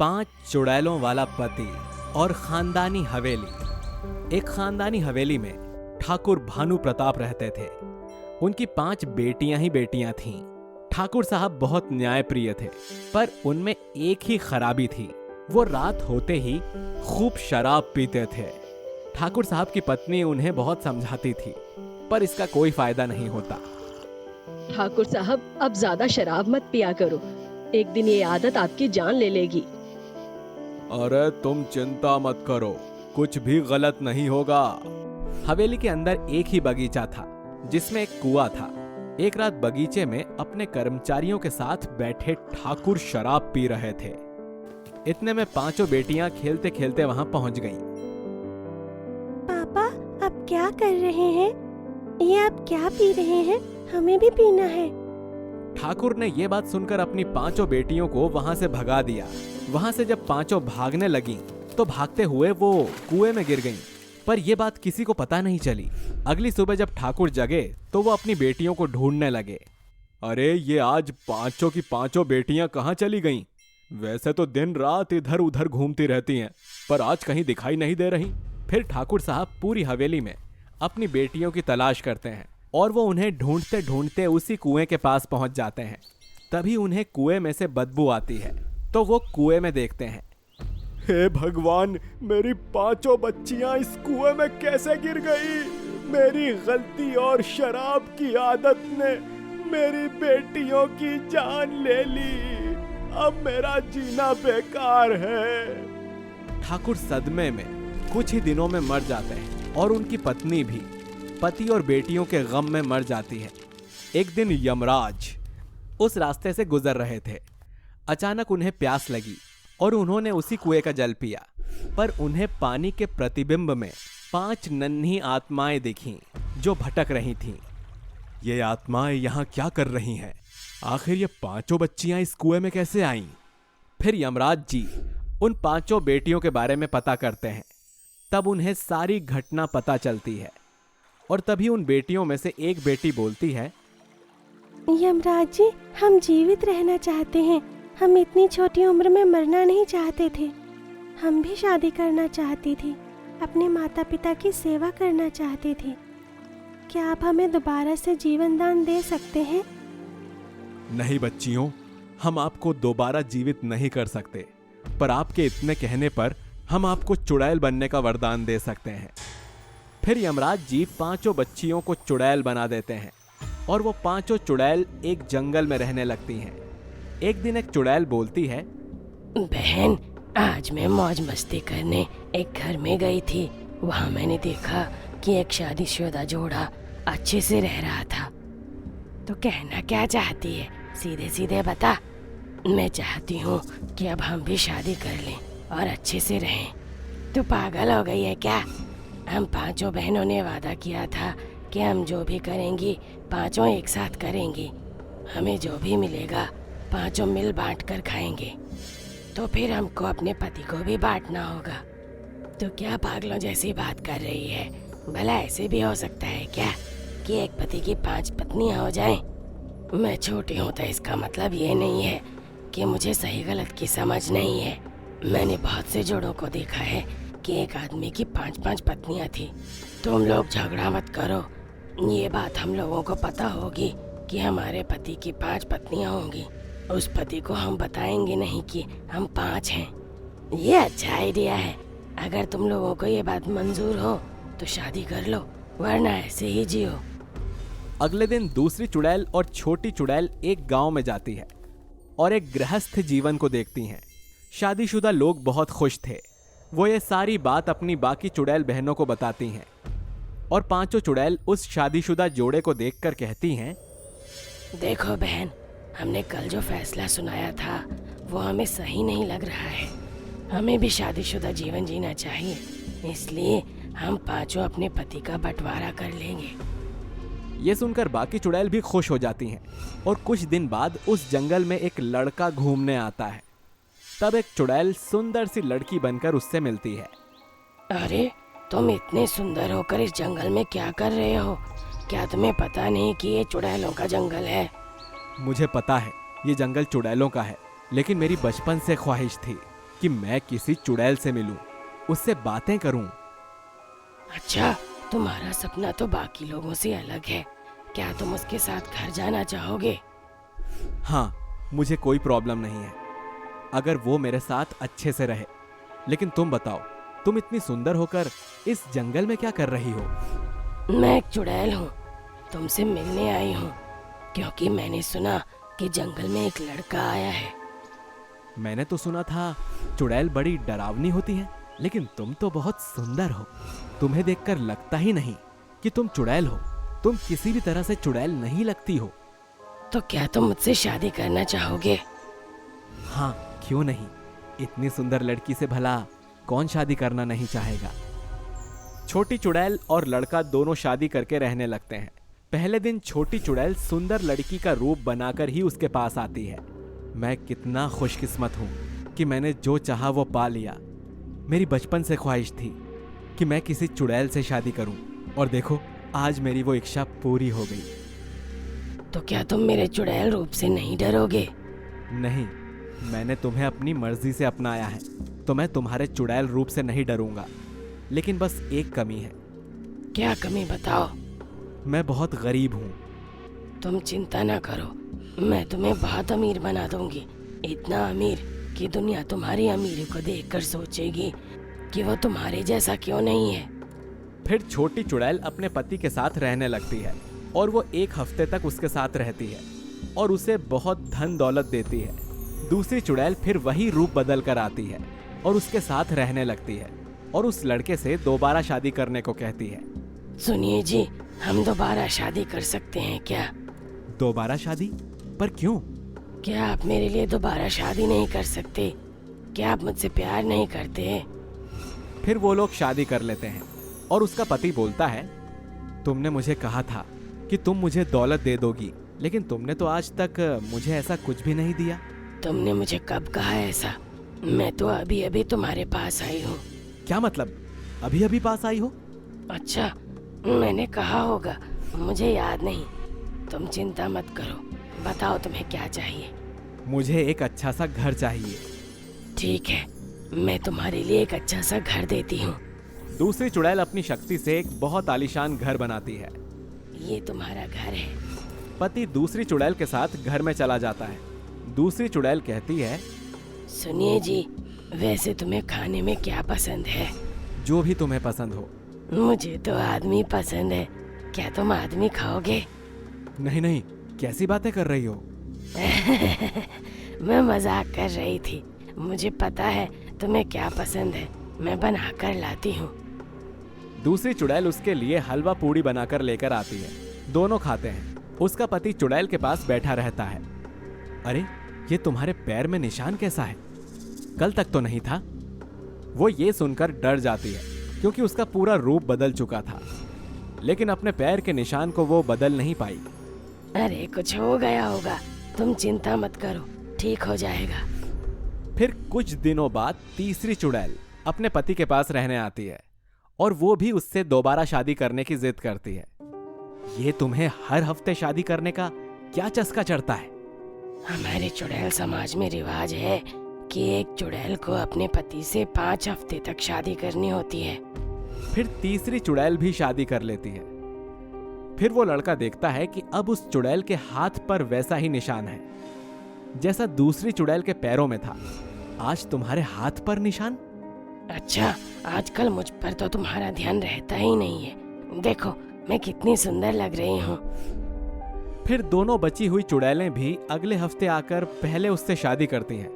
5 चुड़ैलों वाला पति और खानदानी हवेली। एक खानदानी हवेली में ठाकुर भानु प्रताप रहते थे। उनकी 5 बेटियां ही बेटियां थीं। ठाकुर साहब बहुत न्यायप्रिय थे, पर उनमें एक ही खराबी थी। वो रात होते ही खूब शराब पीते थे। ठाकुर साहब की पत्नी उन्हें बहुत समझाती थी, पर इसका कोई फायदा नहीं होता। ठाकुर साहब, अब ज्यादा शराब मत पिया करो, एक दिन ये आदत आपकी जान ले लेगी। अरे तुम चिंता मत करो, कुछ भी गलत नहीं होगा। हवेली के अंदर एक ही बगीचा था, जिसमें एक कुआं था। एक रात बगीचे में अपने कर्मचारियों के साथ बैठे ठाकुर शराब पी रहे थे। इतने में 5 बेटियां खेलते खेलते वहां पहुंच गईं। पापा, आप क्या कर रहे हैं? ये आप क्या पी रहे हैं? हमें भी पीना है। ठाकुर ने ये बात सुनकर अपनी 5 बेटियों को वहां से भगा दिया। वहां से जब 5 भागने लगीं, तो भागते हुए वो कुएं में गिर गईं। पर यह बात किसी को पता नहीं चली। अगली सुबह जब ठाकुर जगे, तो वो अपनी बेटियों को ढूंढने लगे। अरे ये आज 5 की 5 बेटियां कहाँ चली गईं? वैसे तो दिन रात इधर उधर घूमती रहती हैं, पर आज कहीं दिखाई नहीं दे रही। फिर ठाकुर साहब पूरी हवेली में अपनी बेटियों की तलाश करते हैं और वो उन्हें ढूंढते ढूंढते उसी कुएं के पास पहुंच जाते हैं। तभी उन्हें कुएं में से बदबू आती है, तो वो कुएं में देखते हैं। हे भगवान, मेरी 5 बच्चियां इस कुएं में कैसे गिर गई? मेरी गलती और शराब की आदत ने मेरी बेटियों की जान ले ली। अब मेरा जीना बेकार है। ठाकुर सदमे में कुछ ही दिनों में मर जाते हैं और उनकी पत्नी भी पति और बेटियों के गम में मर जाती है। एक दिन यमराज उस रास्ते से गुजर रहे थे। अचानक उन्हें प्यास लगी और उन्होंने उसी कुएं का जल पिया, पर उन्हें पानी के प्रतिबिंब में 5 नन्ही आत्माएं दिखीं जो भटक रही थीं। ये आत्माएं यहाँ क्या कर रही हैं? आखिर ये 5 बच्चियां इस कुएं में कैसे आईं? फिर यमराज जी उन 5 बेटियों के बारे में पता करते हैं। तब उन्हें सारी घटना पता चलती है और तभी उन बेटियों में से एक बेटी बोलती है, यमराज जी, हम जीवित रहना चाहते हैं। हम इतनी छोटी उम्र में मरना नहीं चाहते थे। हम भी शादी करना चाहती थी, अपने माता पिता की सेवा करना चाहते थे। क्या आप हमें दोबारा से जीवन दान दे सकते हैं? नहीं बच्चियों, हम आपको दोबारा जीवित नहीं कर सकते, पर आपके इतने कहने पर हम आपको चुड़ैल बनने का वरदान दे सकते हैं। फिर यमराज जी 5 बच्चियों को चुड़ैल बना देते हैं और वो 5 चुड़ैल एक जंगल में रहने लगती हैं। एक दिन एक चुड़ैल बोलती है, बहन, आज मैं मौज मस्ती करने एक घर में गई थी। वहाँ मैंने देखा कि एक शादीशुदा जोड़ा अच्छे से रह रहा था। तो कहना क्या चाहती है? सीधे सीधे बता। मैं चाहती हूँ कि अब हम भी शादी कर लें और अच्छे से रहें। तू पागल हो गई है क्या? हम 5 बहनों ने वादा किया था कि हम जो भी करेंगी 5 एक साथ करेंगी। हमें जो भी मिलेगा 5 मिल बांट कर खाएंगे। तो फिर हमको अपने पति को भी बांटना होगा। तो क्या पागलों जैसी बात कर रही है? भला ऐसे भी हो सकता है क्या कि एक पति की 5 पत्नियां हो जाएं? मैं छोटी हूँ तो इसका मतलब ये नहीं है कि मुझे सही गलत की समझ नहीं है। मैंने बहुत से जोड़ों को देखा है कि एक आदमी की 5-5 पत्नियां थी। तुम लोग झगड़ा मत करो। ये बात हम लोगों को पता होगी कि हमारे पति की 5 पत्नियां होंगी। उस पति को हम बताएंगे नहीं कि हम 5 हैं। ये अच्छा आइडिया है। अगर तुम लोगों को ये बात मंजूर हो तो शादी कर लो, वरना ऐसे ही जियो। अगले दिन दूसरी चुड़ैल और छोटी चुड़ैल एक गांव में जाती है और एक गृहस्थ जीवन को देखती हैं। शादीशुदा लोग बहुत खुश थे। वो ये सारी बात अपनी बाकी चुड़ैल बहनों को बताती हैं और 5 चुड़ैल उस शादीशुदा जोड़े को देखकर कहती हैं, देखो बहन, हमने कल जो फैसला सुनाया था वो हमें सही नहीं लग रहा है। हमें भी शादीशुदा जीवन जीना चाहिए, इसलिए हम 5 अपने पति का बंटवारा कर लेंगे। ये सुनकर बाकी चुड़ैल भी खुश हो जाती हैं और कुछ दिन बाद उस जंगल में एक लड़का घूमने आता है। तब एक चुड़ैल सुंदर सी लड़की बनकर उससे मिलती है। अरे, तुम इतने सुंदर होकर इस जंगल में क्या कर रहे हो? क्या तुम्हें पता नहीं कि ये चुड़ैलों का जंगल है? मुझे पता है ये जंगल चुड़ैलों का है, लेकिन मेरी बचपन से ख्वाहिश थी कि मैं किसी चुड़ैल से मिलूं, उससे बातें करूं। अच्छा, तुम्हारा सपना तो बाकी लोगों से अलग है। क्या तुम उसके साथ घर जाना चाहोगे? हाँ, मुझे कोई प्रॉब्लम नहीं है अगर वो मेरे साथ अच्छे से रहे। लेकिन तुम बताओ, तुम इतनी सुंदर होकर इस जंगल में क्या कर रही हो? मैं एक चुड़ैल हूँ, तुमसे मिलने आई हूँ क्योंकि मैंने सुना कि जंगल में एक लड़का आया है। मैंने तो सुना था चुड़ैल बड़ी डरावनी होती है, लेकिन तुम तो बहुत सुंदर हो। तुम्हें देखकर लगता ही नहीं कि तुम चुड़ैल हो। तुम किसी भी तरह से चुड़ैल नहीं लगती हो। तो क्या तुम मुझसे शादी करना चाहोगे? हाँ, क्यों नहीं। इतनी सुंदर लड़की से भला कौन शादी करना नहीं चाहेगा। छोटी चुड़ैल और लड़का दोनों शादी करके रहने लगते हैं। पहले दिन छोटी चुड़ैल सुंदर लड़की का रूप बनाकर ही उसके पास आती है। मैं कितना खुशकिस्मत हूँ कि मैंने जो चाहा वो पा लिया। मेरी बचपन से ख्वाहिश थी कि मैं किसी चुड़ैल से शादी करूं, और देखो आज मेरी वो इच्छा पूरी हो गई। तो क्या तुम मेरे चुड़ैल रूप से नहीं डरोगे? नहीं, मैंने तुम्हें अपनी मर्जी से अपनाया है, तो मैं तुम्हारे चुड़ैल रूप से नहीं डरूंगा। लेकिन बस एक कमी है। क्या कमी बताओ? मैं बहुत गरीब हूँ। तुम चिंता ना करो, मैं तुम्हें बहुत अमीर बना दूंगी। इतना अमीर कि दुनिया तुम्हारी अमीरी को देखकर सोचेगी कि वो तुम्हारे जैसा क्यों नहीं है। फिर छोटी चुड़ैल अपने पति के साथ रहने लगती है और वो 1 हफ्ते तक उसके साथ रहती है और उसे बहुत धन दौलत देती है। दूसरी चुड़ैल फिर वही रूप बदल कर आती है और उसके साथ रहने लगती है और उस लड़के से दोबारा शादी करने को कहती है। सुनिए जी, हम दोबारा शादी कर सकते हैं क्या? दोबारा शादी? पर क्यों? क्या आप मेरे लिए दोबारा शादी नहीं कर सकते? क्या आप मुझसे प्यार नहीं करते? फिर वो लोग शादी कर लेते हैं और उसका पति बोलता है, तुमने मुझे कहा था कि तुम मुझे दौलत दे दोगी, लेकिन तुमने तो आज तक मुझे ऐसा कुछ भी नहीं दिया। तुमने मुझे कब कहा ऐसा? मैं तो अभी अभी तुम्हारे पास आई हूँ। क्या मतलब, अभी अभी पास आई हो? अच्छा, मैंने कहा होगा, मुझे याद नहीं। तुम चिंता मत करो, बताओ तुम्हें क्या चाहिए? मुझे एक अच्छा सा घर चाहिए। ठीक है, मैं तुम्हारे लिए एक अच्छा सा घर देती हूँ। दूसरी चुड़ैल अपनी शक्ति से एक बहुत आलीशान घर बनाती है। ये तुम्हारा घर है। पति दूसरी चुड़ैल के साथ घर में चला जाता है। दूसरी चुड़ैल कहती है, सुनिए जी, वैसे तुम्हें खाने में क्या पसंद है? जो भी तुम्हें पसंद हो। मुझे तो आदमी पसंद है, क्या तुम आदमी खाओगे? नहीं नहीं, कैसी बातें कर रही हो? मैं मजाक कर रही थी। मुझे पता है तुम्हें क्या पसंद है, मैं बना कर लाती हूँ। दूसरी चुड़ैल उसके लिए हलवा पूड़ी बनाकर लेकर आती है। दोनों खाते हैं। उसका पति चुड़ैल के पास बैठा रहता है। अरे, ये तुम्हारे पैर में निशान कैसा है? कल तक तो नहीं था। वो ये सुनकर डर जाती है क्योंकि उसका पूरा रूप बदल चुका था, लेकिन अपने पैर के निशान को वो बदल नहीं पाई। अरे, कुछ हो गया होगा, तुम चिंता मत करो, ठीक हो जाएगा। फिर कुछ दिनों बाद तीसरी चुड़ैल अपने पति के पास रहने आती है और वो भी उससे दोबारा शादी करने की जिद करती है। ये तुम्हें हर हफ्ते शादी करने का क्या चस्का चढ़ता है? हमारे चुड़ैल समाज में रिवाज है कि एक चुड़ैल को अपने पति से 5 हफ्ते तक शादी करनी होती है। फिर तीसरी चुड़ैल भी शादी कर लेती है। फिर वो लड़का देखता है कि अब उस चुड़ैल के हाथ पर वैसा ही निशान है जैसा दूसरी चुड़ैल के पैरों में था। आज तुम्हारे हाथ पर निशान? अच्छा, आजकल मुझ पर तो तुम्हारा ध्यान रहता ही नहीं है। देखो मैं कितनी सुंदर लग रही हूँ। फिर दोनों बची हुई चुड़ैलें भी अगले हफ्ते आकर पहले उससे शादी करती हैं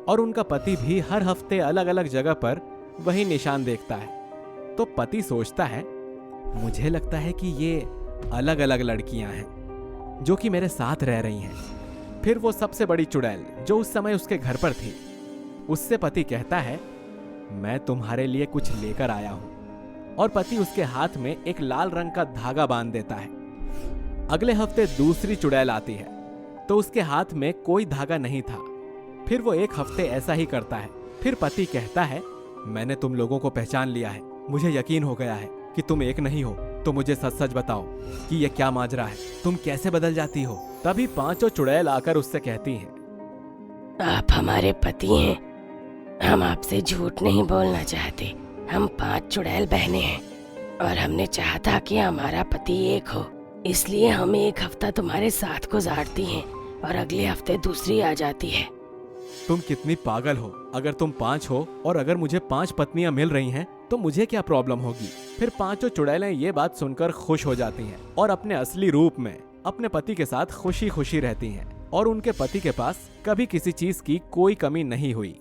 और उनका पति भी हर हफ्ते अलग अलग जगह पर वही निशान देखता है। तो पति सोचता है, मुझे लगता है कि ये अलग अलग लड़कियां हैं जो कि मेरे साथ रह रही हैं। फिर वो सबसे बड़ी चुड़ैल जो उस समय उसके घर पर थी, उससे पति कहता है, मैं तुम्हारे लिए कुछ लेकर आया हूं, और पति उसके हाथ में एक लाल रंग का धागा बांध देता है। अगले हफ्ते दूसरी चुड़ैल आती है तो उसके हाथ में कोई धागा नहीं था। फिर वो 1 हफ्ते ऐसा ही करता है। फिर पति कहता है, मैंने तुम लोगों को पहचान लिया है, मुझे यकीन हो गया है कि तुम एक नहीं हो। तो मुझे सच सच बताओ कि ये क्या माजरा है, तुम कैसे बदल जाती हो? तभी 5 चुड़ैल आकर उससे कहती हैं, आप हमारे पति हैं? हम आपसे झूठ नहीं बोलना चाहते। हम 5 चुड़ैल बहनें हैं और हमने चाहा था कि हमारा पति एक हो, इसलिए हम एक हफ्ता तुम्हारे साथ गुजारती हैं और अगले हफ्ते दूसरी आ जाती है। तुम कितनी पागल हो। अगर तुम 5 हो और अगर मुझे 5 पत्नियां मिल रही हैं तो मुझे क्या प्रॉब्लम होगी। फिर 5 चुड़ैलें ये बात सुनकर खुश हो जाती हैं और अपने असली रूप में अपने पति के साथ खुशी खुशी रहती हैं और उनके पति के पास कभी किसी चीज की कोई कमी नहीं हुई।